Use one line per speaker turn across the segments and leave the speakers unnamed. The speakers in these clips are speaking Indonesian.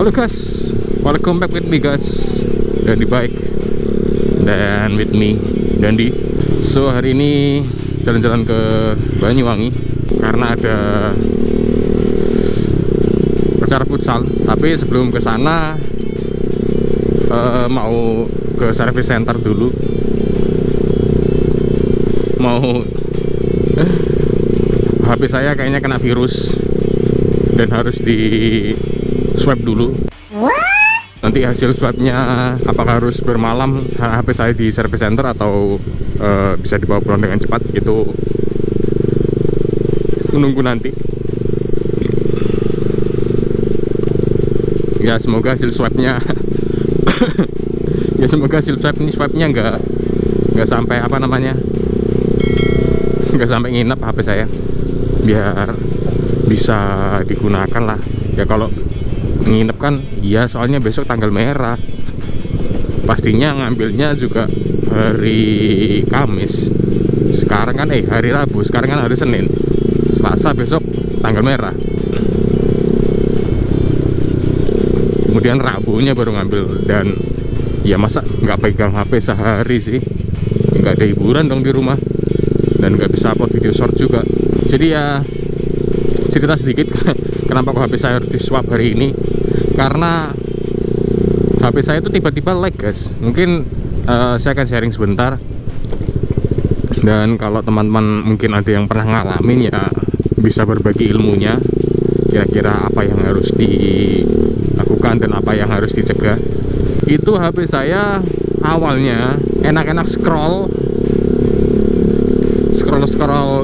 Halo guys, welcome back with me guys, Dandi Bike dan with me Dandi. So hari ini jalan-jalan ke Banyuwangi karena ada acara futsal. Tapi sebelum ke sana mau ke service center dulu. Mau HP saya kayaknya kena virus dan harus di swab dulu. Nanti hasil swabnya apakah harus bermalam HP saya di service center atau bisa dibawa pulang dengan cepat, itu menunggu nanti. Ya semoga hasil swabnya ya semoga hasil swabnya nggak sampai apa namanya, nggak sampai nginep HP saya, biar bisa digunakan lah. Ya kalau nginep kan ya, soalnya besok tanggal merah, pastinya ngambilnya juga hari Kamis. Sekarang kan hari Rabu, sekarang kan hari Senin, Selasa besok tanggal merah, kemudian Rabunya baru ngambil. Dan ya masa nggak pegang HP sehari sih, nggak ada hiburan dong di rumah, dan nggak bisa upload video short juga. Jadi ya cerita sedikit kenapa kok HP saya harus di swap hari ini. Karena HP saya itu tiba-tiba lag guys. Mungkin saya akan sharing sebentar, dan kalau teman-teman mungkin ada yang pernah ngalamin ya bisa berbagi ilmunya, kira-kira apa yang harus dilakukan dan apa yang harus dicegah. Itu HP saya awalnya enak-enak scroll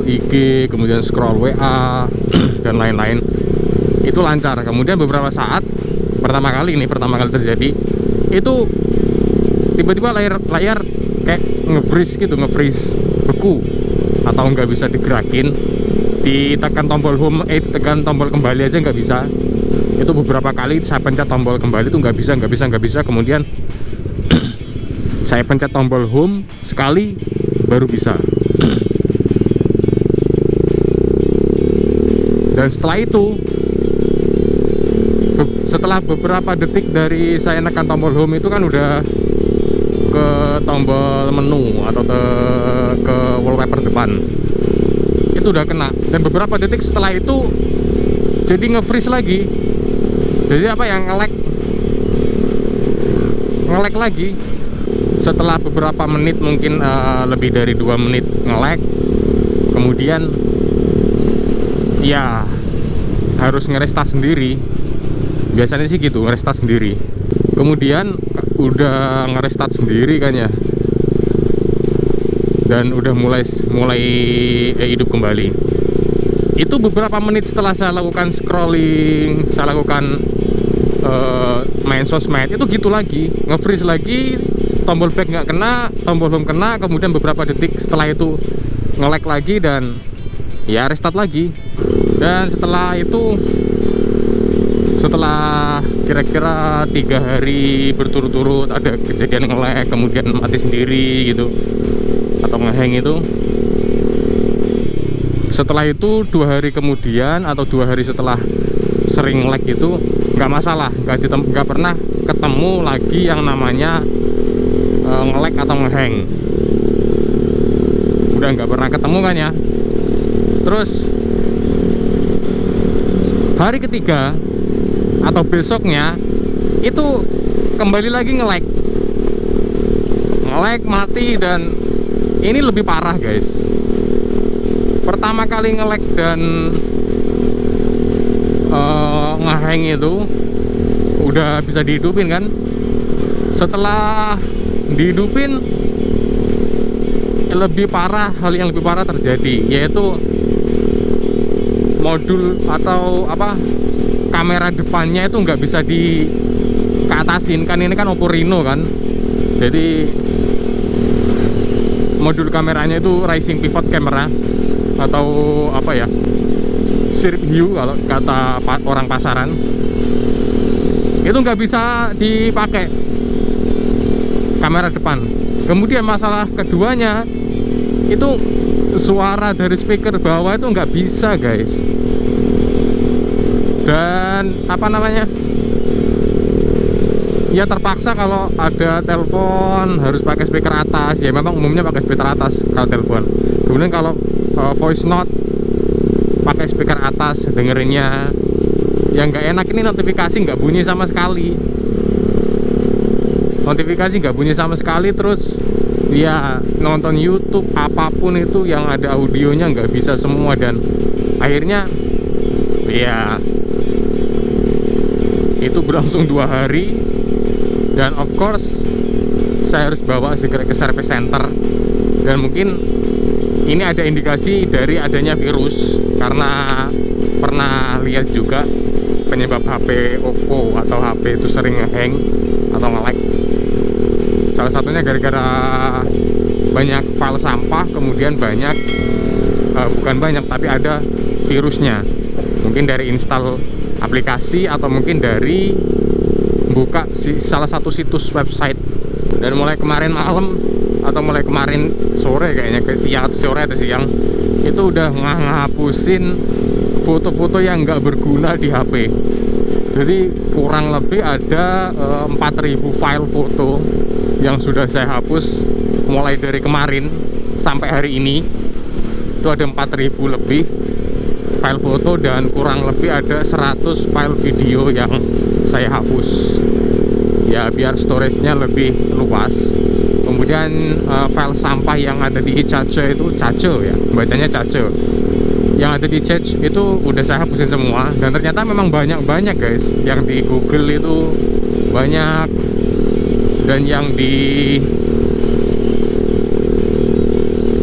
IG, kemudian scroll WA dan lain-lain, itu lancar. Kemudian beberapa saat, pertama kali terjadi itu tiba-tiba layar kayak nge-freeze beku atau nggak bisa digerakin. Ditekan tombol home, tekan tombol kembali aja nggak bisa. Itu beberapa kali saya pencet tombol kembali itu nggak bisa. Kemudian saya pencet tombol home sekali baru bisa. Dan setelah beberapa detik dari saya nekan tombol home itu kan udah ke tombol menu atau ke wallpaper depan, itu udah kena. Dan beberapa detik setelah itu jadi nge-freeze lagi. Jadi apa yang nge-lag lagi. Setelah beberapa menit, mungkin lebih dari 2 menit nge-lag, kemudian ya harus nge-restart sendiri. Biasanya sih gitu, nge-restart sendiri. Kemudian udah nge-restart sendiri kan ya, dan udah mulai hidup kembali. Itu beberapa menit setelah saya lakukan scrolling, saya lakukan main sosmed, itu gitu lagi, nge-freeze lagi, tombol back nggak kena, tombol home kena. Kemudian beberapa detik setelah itu nge-lag lagi dan ya restart lagi. Dan setelah itu, setelah kira-kira 3 hari berturut-turut ada kejadian nge-lag, kemudian mati sendiri gitu atau nge-hang itu. Setelah itu 2 hari kemudian atau 2 hari setelah sering lag itu nggak masalah, nggak pernah ketemu lagi yang namanya nge-lag atau nge-hang. Udah nggak pernah ketemu kan ya. Terus hari ketiga atau besoknya itu kembali lagi nge-lag mati. Dan ini lebih parah guys. Pertama kali nge-lag dan nge-hang itu udah bisa dihidupin kan. Setelah dihidupin, hal yang lebih parah terjadi, yaitu modul atau kamera depannya itu nggak bisa keatasin kan. Ini kan Oppo Reno kan, jadi modul kameranya itu rising pivot camera atau Sirip View kalau kata orang pasaran, itu nggak bisa dipakai kamera depan. Kemudian masalah keduanya itu suara dari speaker bawah itu nggak bisa guys. Dan Ya terpaksa kalau ada telepon harus pakai speaker atas. Ya memang umumnya pakai speaker atas kalau telepon. Kemudian kalau voice note pakai speaker atas dengerinnya. Yang nggak enak ini notifikasi nggak bunyi sama sekali. Notifikasi nggak bunyi sama sekali, terus ya nonton YouTube apapun itu yang ada audionya nggak bisa semua, dan akhirnya ya itu berlangsung 2 hari. Dan of course saya harus bawa segera ke service center, dan mungkin ini ada indikasi dari adanya virus, karena pernah lihat juga penyebab HP Oppo atau HP itu sering hang atau nge-lag. Salah satunya gara-gara banyak file sampah, kemudian banyak bukan banyak tapi ada virusnya, mungkin dari install aplikasi atau mungkin dari buka salah satu situs website. Dan mulai kemarin malam atau mulai kemarin sore, kayaknya ke siang atau sore atau siang, itu udah ngapusin foto-foto yang nggak berguna di HP. Jadi kurang lebih ada 4.000 file foto yang sudah saya hapus mulai dari kemarin sampai hari ini. Itu ada 4.000 lebih file foto, dan kurang lebih ada 100 file video yang saya hapus, ya biar storage-nya lebih luas. Kemudian file sampah yang ada di Cache itu, Cache ya, bacanya Cache, yang ada di Cache itu udah saya hapusin semua. Dan ternyata memang banyak guys, yang di Google itu banyak, dan yang di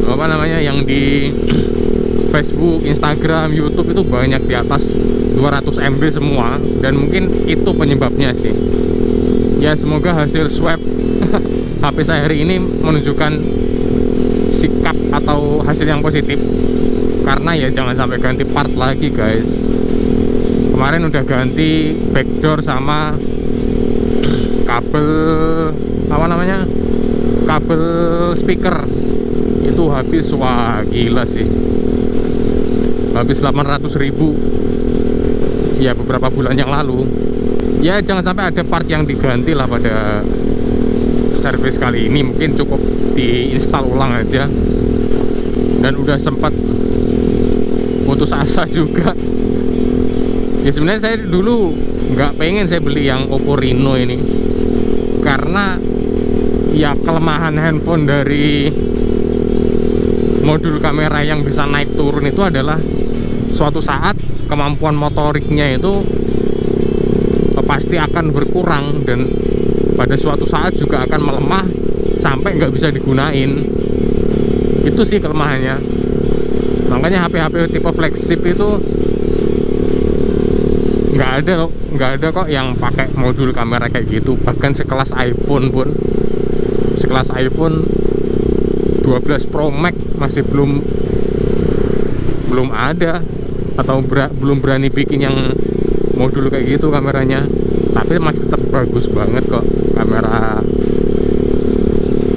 apa namanya, yang di Facebook, Instagram, YouTube itu banyak, di atas 200 MB semua. Dan mungkin itu penyebabnya sih. Ya semoga hasil swab HP saya hari ini menunjukkan sikap atau hasil yang positif, karena ya jangan sampai ganti part lagi guys. Kemarin udah ganti backdoor sama kabel apa namanya, kabel speaker, itu habis, wah gila sih, habis 800.000 ya beberapa bulan yang lalu. Ya jangan sampai ada part yang diganti lah pada servis kali ini, mungkin cukup diinstal ulang aja. Dan udah sempat putus asa juga. Ya sebenarnya saya dulu nggak pengen saya beli yang Oppo Reno ini, karena ya kelemahan handphone dari modul kamera yang bisa naik turun itu adalah suatu saat kemampuan motoriknya itu pasti akan berkurang, dan pada suatu saat juga akan melemah sampai nggak bisa digunain. Itu sih kelemahannya. Makanya HP-HP tipe flagship itu nggak ada kok yang pakai modul kamera kayak gitu. Bahkan sekelas iPhone pun, sekelas iPhone 12 Pro Max masih belum ada, atau belum berani bikin yang modul kayak gitu kameranya. Tapi masih tetap bagus banget kok kamera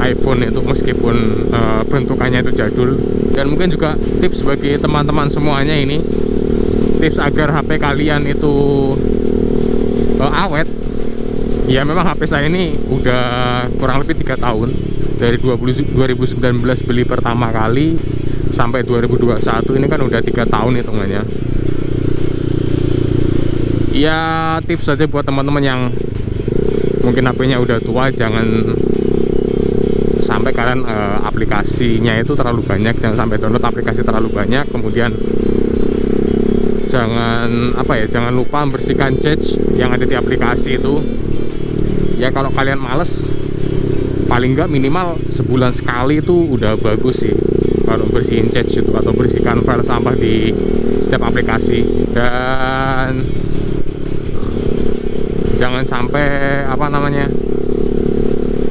iPhone itu, meskipun bentukannya itu jadul. Dan mungkin juga tips bagi teman-teman semuanya ini, tips agar HP kalian itu awet. Ya memang HP saya ini udah kurang lebih 3 tahun, dari 2019 beli pertama kali sampai 2021 ini kan udah 3 tahun hitungannya. Ya tips saja buat teman-teman yang mungkin HP-nya udah tua, jangan sampai kalian aplikasinya itu terlalu banyak, jangan sampai download aplikasi terlalu banyak. Kemudian jangan lupa membersihkan cache yang ada di aplikasi itu. Ya kalau kalian males, paling nggak minimal sebulan sekali itu udah bagus sih kalau bersihin cache itu, atau bersihkan file sampah di setiap aplikasi. Dan jangan sampai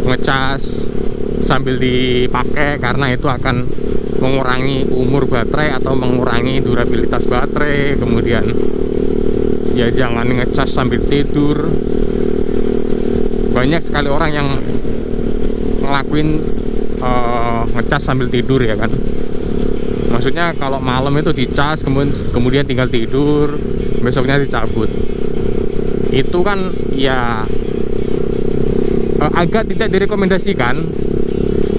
ngecas sambil dipakai, karena itu akan mengurangi umur baterai atau mengurangi durabilitas baterai. Kemudian ya jangan ngecas sambil tidur. Banyak sekali orang yang ngelakuin ngecas sambil tidur ya kan. Maksudnya kalau malam itu dicas, kemudian tinggal tidur, besoknya dicabut. Itu kan ya agak tidak direkomendasikan,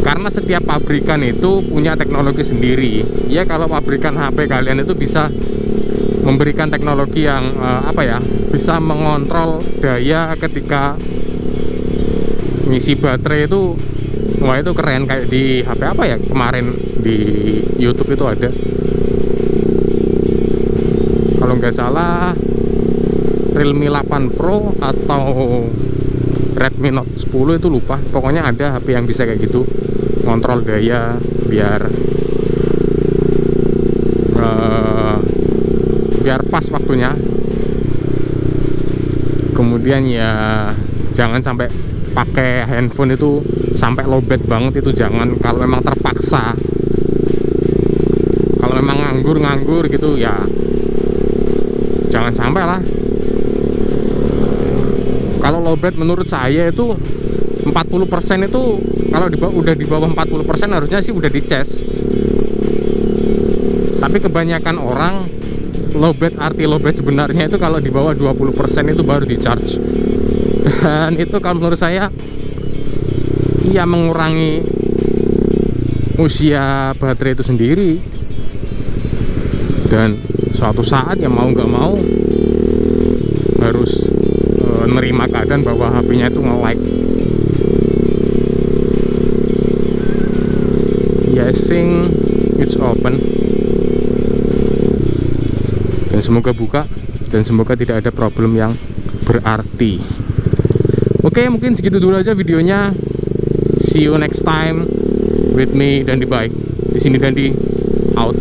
karena setiap pabrikan itu punya teknologi sendiri. Ya kalau pabrikan HP kalian itu bisa memberikan teknologi yang bisa mengontrol daya ketika ngisi baterai itu, wah itu keren. Kayak di HP apa ya kemarin di YouTube itu ada, kalau nggak salah Realme 8 Pro atau Redmi Note 10 itu, lupa. Pokoknya ada HP yang bisa kayak gitu, ngontrol daya biar pas waktunya. Kemudian ya jangan sampai pakai handphone itu sampai lowbat banget, itu jangan. Kalau memang terpaksa, kalau memang nganggur gitu ya jangan sampai lah. Kalau lowbat menurut saya itu 40% itu, kalau udah di bawah 40% harusnya sih udah dicas. Tapi kebanyakan orang lowbat, arti lowbat sebenarnya itu kalau di bawah 20% itu baru di charge. Dan itu kalau menurut saya ya mengurangi usia baterai itu sendiri. Dan suatu saat ya mau nggak mau harus nerima keadaan bahwa HP-nya itu nge-lag. Ya, I think it's open. Dan semoga buka, dan semoga tidak ada problem yang berarti. Oke, mungkin segitu dulu aja videonya. See you next time with me, Dandi Bike. Di sini Dandi out.